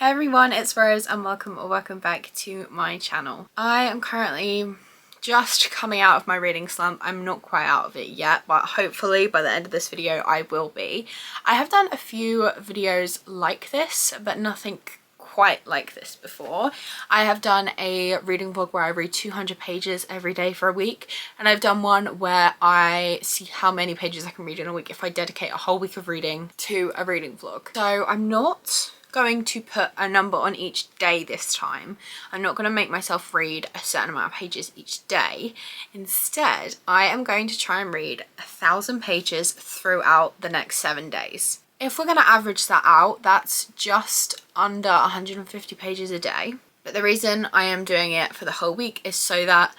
Hey everyone, it's Rose and welcome back to my channel. I am currently just coming out of my reading slump. I'm not quite out of it yet, but hopefully by the end of this video I will be. I have done a few videos like this, but nothing quite like this before. I have done a reading vlog where I read 200 pages every day for a week, and I've done one where I see how many pages I can read in a week if I dedicate a whole week of reading to a reading vlog. So I'm not going to put a number on each day this time. I'm not going to make myself read a certain amount of pages each day. Instead, I am going to try and read 1,000 pages throughout the next 7 days. If we're going to average that out, that's just under 150 pages a day. But the reason I am doing it for the whole week is so that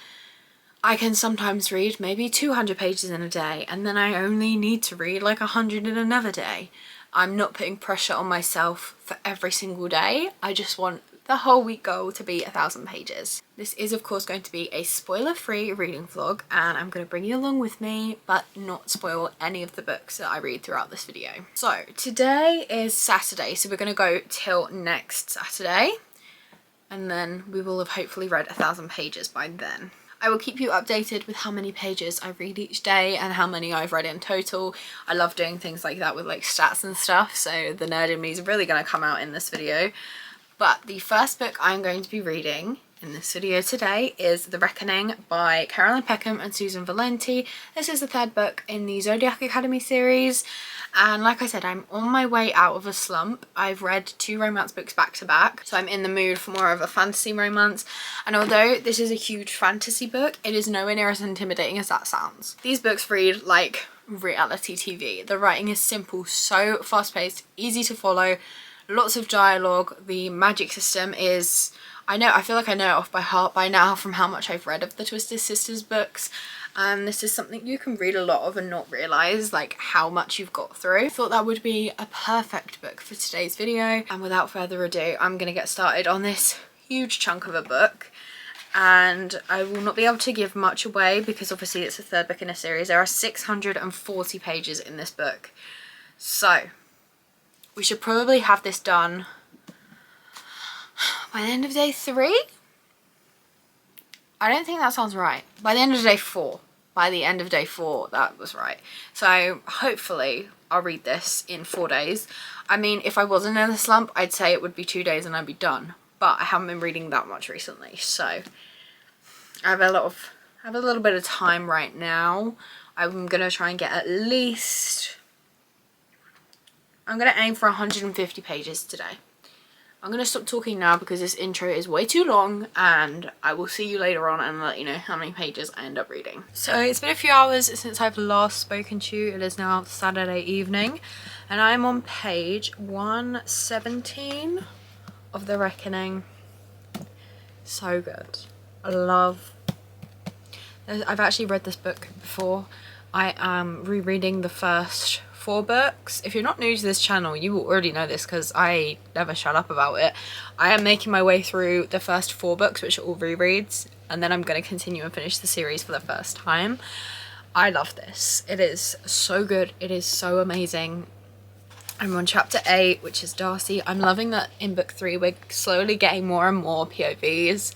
I can sometimes read maybe 200 pages in a day, and then I only need to read like 100 in another day. I'm not putting pressure on myself for every single day. I just want the whole week goal to be 1,000 pages. This is of course going to be a spoiler-free reading vlog, and I'm going to bring you along with me but not spoil any of the books that I read throughout this video. So today is Saturday, so we're going to go till next Saturday, and then we will have hopefully read 1,000 pages by then. I will keep you updated with how many pages I read each day and how many I've read in total. I love doing things like that with like stats and stuff, so the nerd in me is really going to come out in this video. But the first book I'm going to be reading in this video today is The Reckoning by Caroline Peckham and Susan Valenti. This is the third book in the Zodiac Academy series, and like I said, I'm on my way out of a slump. I've read 2 romance books back to back, so I'm in the mood for more of a fantasy romance, and although this is a huge fantasy book, it is nowhere near as intimidating as that sounds. These books read like reality TV. The writing is simple, so fast-paced, easy to follow, lots of dialogue. The magic system is, I feel like I know it off by heart by now from how much I've read of the Twisted Sisters books, and this is something you can read a lot of and not realise like how much you've got through. I thought that would be a perfect book for today's video, and without further ado I'm gonna get started on this huge chunk of a book. And I will not be able to give much away because obviously it's the third book in a series. There are 640 pages in this book, so we should probably have this done by the end of day 3? I don't think that sounds right. By the end of day 4. By the end of day 4, that was right. So hopefully I'll read this in 4 days. I mean, if I wasn't in a slump, I'd say it would be 2 days and I'd be done. But I haven't been reading that much recently, so I have a little bit of time right now. I'm gonna try and get at least, I'm gonna aim for 150 pages today. I'm going to stop talking now because this intro is way too long, and I will see you later on and let you know how many pages I end up reading. So it's been a few hours since I've last spoken to you. It is now Saturday evening and I'm on page 117 of The Reckoning. So good. I've actually read this book before. I am rereading the first 4 books. If you're not new to this channel, you will already know this because I never shut up about it. I am making my way through the first 4 books, which are all rereads, and then I'm going to continue and finish the series for the first time. I love this. It is so good. It is so amazing. I'm on chapter 8, which is Darcy. I'm loving that in book 3 we're slowly getting more and more POVs.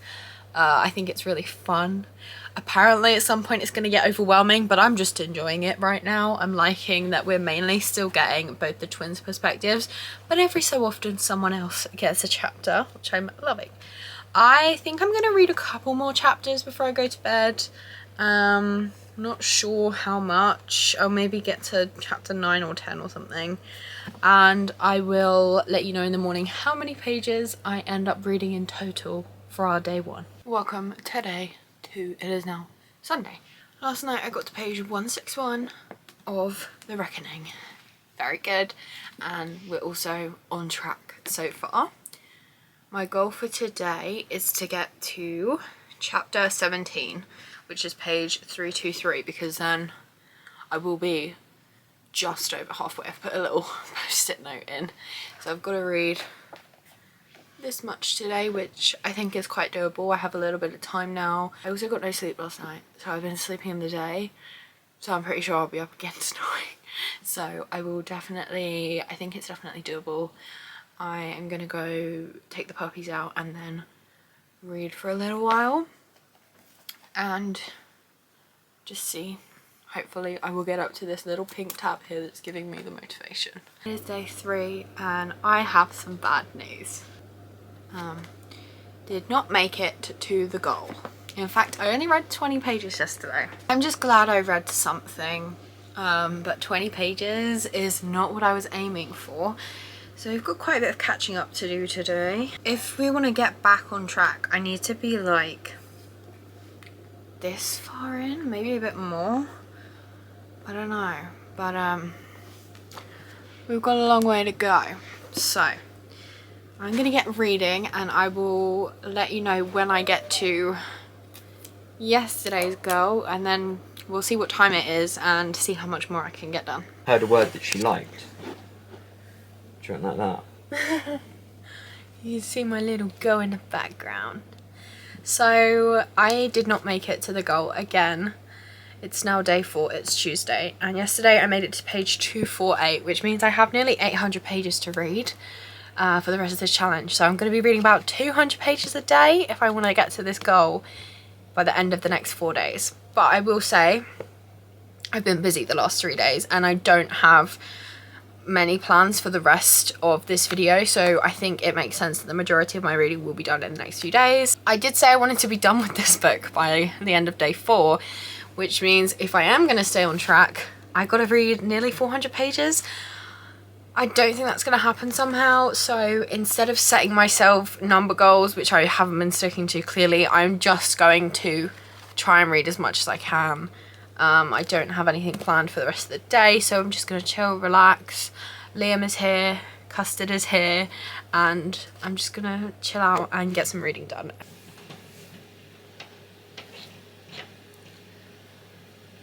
I think it's really fun. Apparently at some point it's going to get overwhelming, but I'm just enjoying it right now. I'm liking that we're mainly still getting both the twins' perspectives, but every so often someone else gets a chapter, which I'm loving. I think I'm going to read a couple more chapters before I go to bed. Not sure how much. I'll maybe get to chapter 9 or 10 or something, and I will let you know in the morning how many pages I end up reading in total for our day 1. Welcome today. It is now Sunday. Last night I got to page 161 of The Reckoning. Very good, and we're also on track so far. My goal for today is to get to chapter 17, which is page 323, because then I will be just over halfway. I've put a little post-it note in, so I've got to read this much today, which I think is quite doable. I have a little bit of time now. I also got no sleep last night, so I've been sleeping in the day, so I'm pretty sure I'll be up again tonight. So I will definitely, I think it's definitely doable. I am gonna go take the puppies out and then read for a little while and just see. Hopefully I will get up to this little pink tab here that's giving me the motivation. It is day 3 and I have some bad news. Did not make it to the goal. In fact, I only read 20 pages yesterday. I'm just glad I read something, but 20 pages is not what I was aiming for. So we've got quite a bit of catching up to do today. If we want to get back on track, I need to be like this far in, maybe a bit more. I don't know, but we've got a long way to go. So I'm gonna get reading and I will let you know when I get to yesterday's goal, and then we'll see what time it is and see how much more I can get done. Heard a word that she liked. Do you want like that? You see my little go in the background. So I did not make it to the goal again. It's now day 4, it's Tuesday, and yesterday I made it to page 248, which means I have nearly 800 pages to read for the rest of this challenge. So I'm going to be reading about 200 pages a day if I want to get to this goal by the end of the next 4 days. But I will say I've been busy the last 3 days and I don't have many plans for the rest of this video, so I think it makes sense that the majority of my reading will be done in the next few days. I did say I wanted to be done with this book by the end of day 4, which means if I am going to stay on track, I got to read nearly 400 pages. I don't think that's going to happen somehow, so instead of setting myself number goals, which I haven't been sticking to clearly, I'm just going to try and read as much as I can. I don't have anything planned for the rest of the day, so I'm just going to chill, relax. Liam is here, Custard is here, and I'm just going to chill out and get some reading done.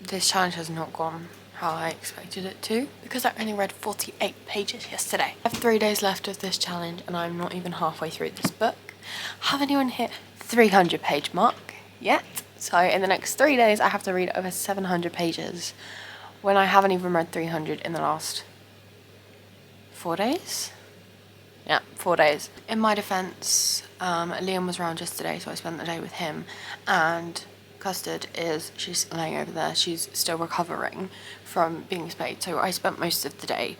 This challenge has not gone how I expected it to, because I only read 48 pages yesterday. I have 3 days left of this challenge and I'm not even halfway through this book. Have anyone hit 300 page mark yet? So in the next 3 days I have to read over 700 pages when I haven't even read 300 in the last 4 days? Yeah, 4 days. In my defense, Liam was around yesterday, so I spent the day with him, and Custard she's laying over there, she's still recovering from being spayed, so I spent most of the day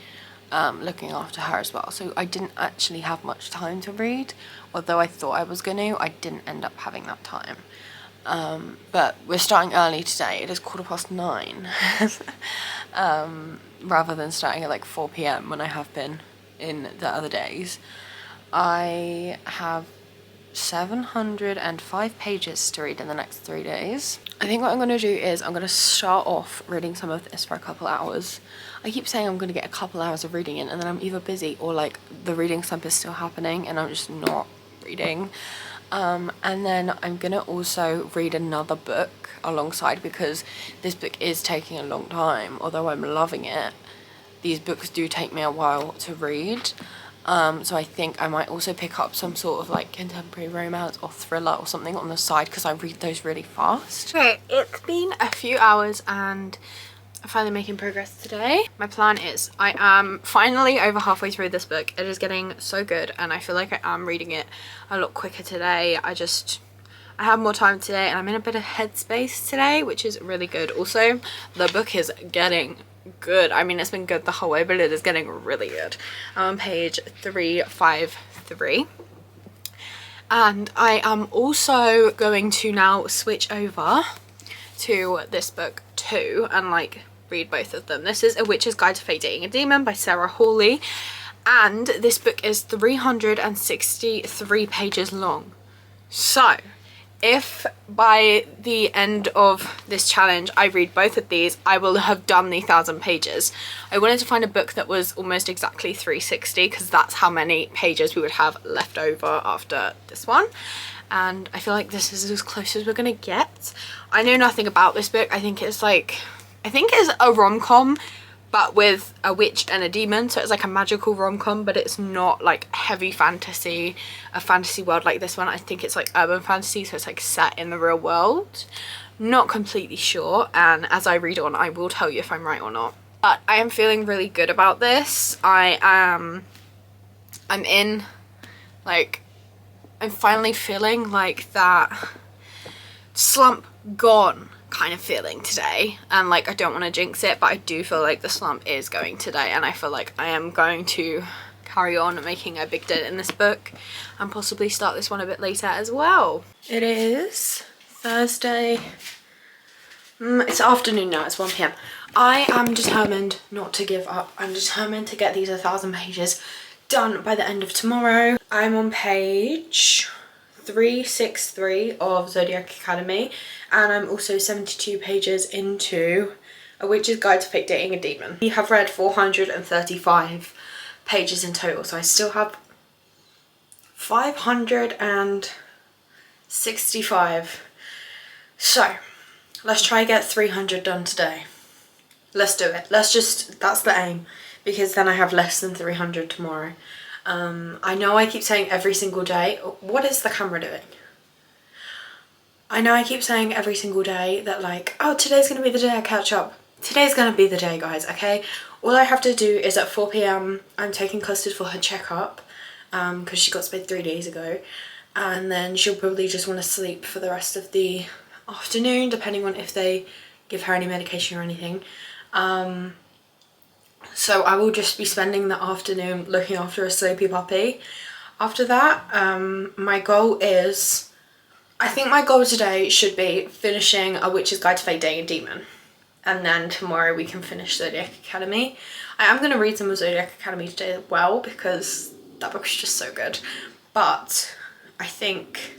looking after her as well, so I didn't actually have much time to read. Although I thought I was going to, I didn't end up having that time. But we're starting early today, it is 9:15 rather than starting at like 4 PM when I have been in the other days. I have 705 pages to read in the next 3 days. I think what I'm going to do is I'm going to start off reading some of this for a couple hours. I keep saying I'm going to get a couple hours of reading in, and then I'm either busy or like the reading slump is still happening and I'm just not reading. And then I'm going to also read another book alongside, because this book is taking a long time. Although I'm loving it, these books do take me a while to read. So I think I might also pick up some sort of like contemporary romance or thriller or something on the side, because I read those really fast. Okay, it's been a few hours and I'm finally making progress today. My plan is I am finally over halfway through this book. It is getting so good and I feel like I am reading it a lot quicker today. I have more time today and I'm in a bit of headspace today, which is really good. Also, the book is getting good. I mean, it's been good the whole way, but it is getting really good. I'm on page 353 and I am also going to now switch over to this book too and like read both of them. This is A Witch's Guide to Dating a Demon by Sarah Hawley, and this book is 363 pages long. So if by the end of this challenge I read both of these, I will have done the 1,000 pages. I wanted to find a book that was almost exactly 360, because that's how many pages we would have left over after this one. And I feel like this is as close as we're gonna get. I know nothing about this book. I think it's a rom-com, but with a witch and a demon, so it's like a magical rom-com, but it's not like heavy fantasy, a fantasy world like this one. I think it's like urban fantasy, so it's like set in the real world. Not completely sure, and as I read on I will tell you if I'm right or not. But I am feeling really good about this. I am I'm in, like, I'm finally feeling like that slump gone kind of feeling today, and like I don't want to jinx it, but I do feel like the slump is going today, and I feel like I am going to carry on making a big dent in this book and possibly start this one a bit later as well. It is Thursday. It's afternoon now, it's 1 p.m. I am determined not to give up. I'm determined to get these 1,000 pages done by the end of tomorrow. I'm on page 363 of Zodiac Academy, and I'm also 72 pages into A Witch's Guide to Fake Dating a Demon. We have read 435 pages in total, so I still have 565. So let's try and get 300 done today. Let's do it. That's the aim, because then I have less than 300 tomorrow. I know I keep saying every single day. What is the camera doing? I know I keep saying every single day that like, oh, today's gonna be the day I catch up. Today's gonna be the day, guys, okay? All I have to do is at 4 p.m. I'm taking Custard for her checkup, because she got spayed 3 days ago, and then she'll probably just want to sleep for the rest of the afternoon, depending on if they give her any medication or anything. So I will just be spending the afternoon looking after a sleepy puppy. After that, my goal is, I think my goal today should be finishing A Witch's Guide to Fate Dating a Demon. And then tomorrow we can finish Zodiac Academy. I am going to read some of Zodiac Academy today as well, because that book is just so good. But I think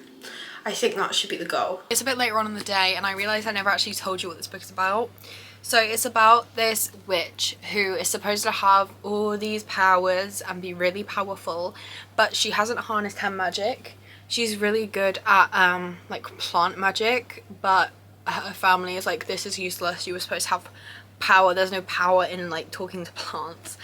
that should be the goal. It's a bit later on in the day, and I realised I never actually told you what this book is about. So it's about this witch who is supposed to have all these powers and be really powerful, but she hasn't harnessed her magic. She's really good at like plant magic, but her family is like, this is useless, you were supposed to have power, there's no power in like talking to plants.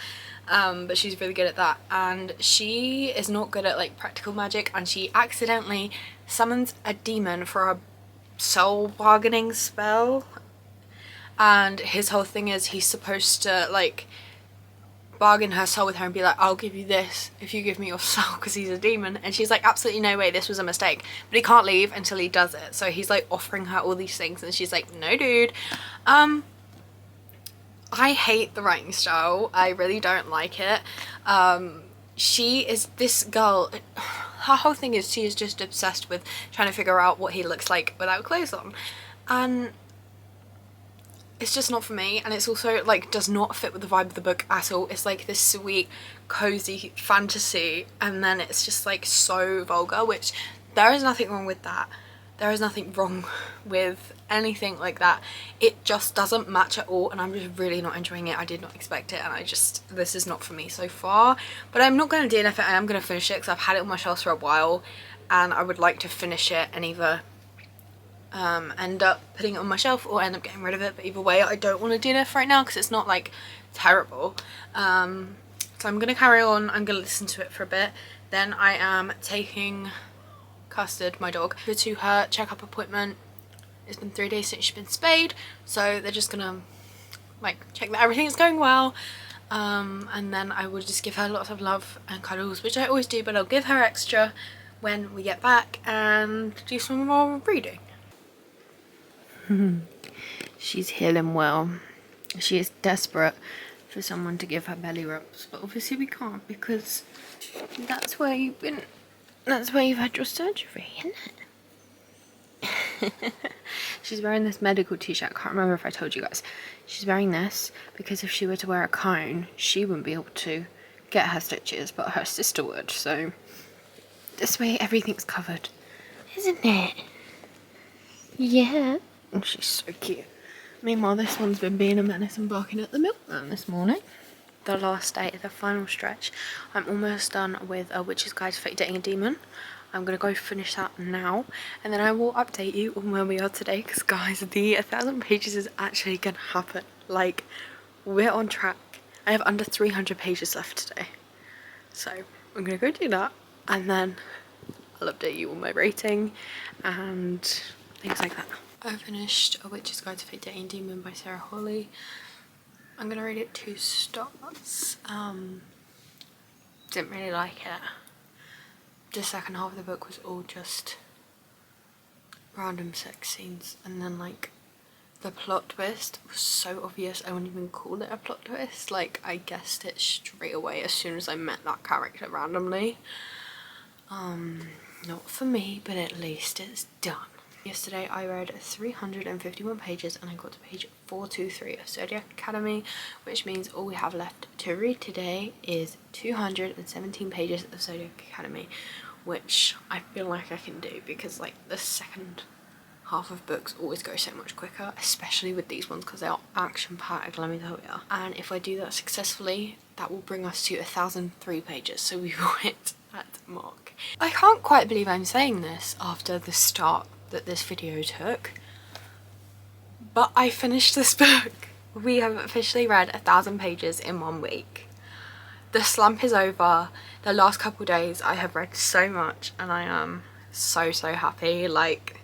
But she's really good at that, and she is not good at like practical magic, and she accidentally summons a demon for a soul bargaining spell. And his whole thing is he's supposed to like bargain her soul with her and be like, I'll give you this if you give me your soul, because he's a demon. And she's like, absolutely no way, this was a mistake. But he can't leave until he does it. So he's like offering her all these things, and she's like, no dude. I hate the writing style. I really don't like it. She is this girl, her whole thing is she is just obsessed with trying to figure out what he looks like without clothes on. And it's just not for me, and it's also like does not fit with the vibe of the book at all. It's like this sweet cozy fantasy, and then it's just like so vulgar, which there is nothing wrong with that. There is nothing wrong with anything like that. It just doesn't match at all, and I'm just really not enjoying it. I did not expect it, and this is not for me so far. But I'm not going to DNF it. I am going to finish it because I've had it on my shelves for a while, and I would like to finish it and either end up putting it on my shelf or end up getting rid of it. But either way, I don't want to DNF right now because it's not like terrible. So I'm going to carry on. I'm going to listen to it for a bit. Then I am taking Custard, my dog, to her checkup appointment. It's been 3 days since she's been spayed, so they're just gonna like check that everything is going well, and then I will just give her lots of love and cuddles, which I always do, but I'll give her extra when we get back and do some more reading. She's healing well. She is desperate for someone to give her belly rubs, but obviously we can't, because that's where you've had your surgery, isn't it? She's wearing this medical t-shirt. I can't remember if I told you guys. She's wearing this because if she were to wear a cone, she wouldn't be able to get her stitches, but her sister would. So this way everything's covered, isn't it? Yeah. And she's so cute. Meanwhile, this one's been being a menace and barking at the milkman this morning. The last day, the final stretch. I'm almost done with A Witch's Guide to Fate Dating a Demon. I'm going to go finish that now, and then I will update you on where we are today, because guys, the 1,000 pages is actually going to happen. Like, we're on track. I have under 300 pages left today. So, I'm going to go do that, and then I'll update you on my rating and things like that. I finished A Witch's Guide to Fate Dating a Demon by Sarah Hawley. I'm going to read it 2 starts. Didn't really like it. The second half of the book was all just random sex scenes, and then like the plot twist was so obvious I wouldn't even call it a plot twist. Like, I guessed it straight away as soon as I met that character randomly. Not for me, but at least it's done. Yesterday I read 351 pages and I got to page 423 of Zodiac Academy, which means all we have left to read today is 217 pages of Zodiac Academy, which I feel like I can do because like the second half of books always go so much quicker, especially with these ones because they are action packed, let me tell you. And if I do that successfully, that will bring us to 1,003 pages, so we will hit that mark. I can't quite believe I'm saying this after the start that this video took, but I finished this book. We have officially read 1,000 pages in 1 week. The slump is over. The last couple days I have read so much and I am so happy. Like,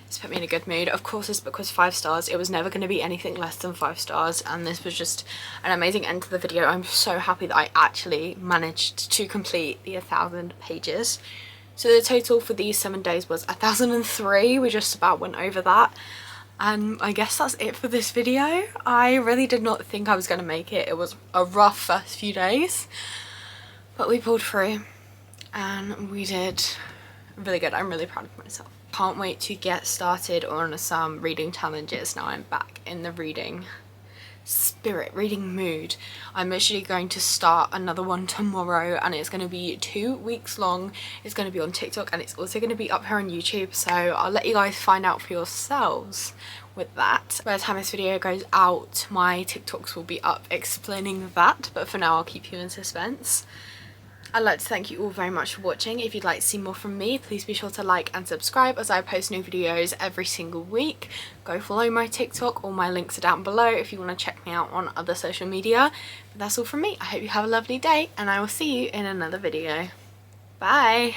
it's put me in a good mood. Of course this book was 5 stars. It was never going to be anything less than 5 stars, and this was just an amazing end to the video. I'm so happy that I actually managed to complete the 1,000 pages. So the total for these 7 days was 1,003. We just about went over that, and I guess that's it for this video. I really did not think I was going to make it. It was a rough first few days, but we pulled through and we did really good. I'm really proud of myself. Can't wait to get started on some reading challenges now I'm back in the reading spirit, reading mood. I'm literally going to start another one tomorrow and it's going to be 2 weeks long. It's going to be on TikTok and it's also going to be up here on YouTube, so I'll let you guys find out for yourselves with that. By the time this video goes out, my TikToks will be up explaining that, but for now I'll keep you in suspense. I'd like to thank you all very much for watching. If you'd like to see more from me, please be sure to like and subscribe as I post new videos every single week. Go follow my TikTok, all my links are down below if you want to check me out on other social media. But that's all from me. I hope you have a lovely day and I will see you in another video. Bye!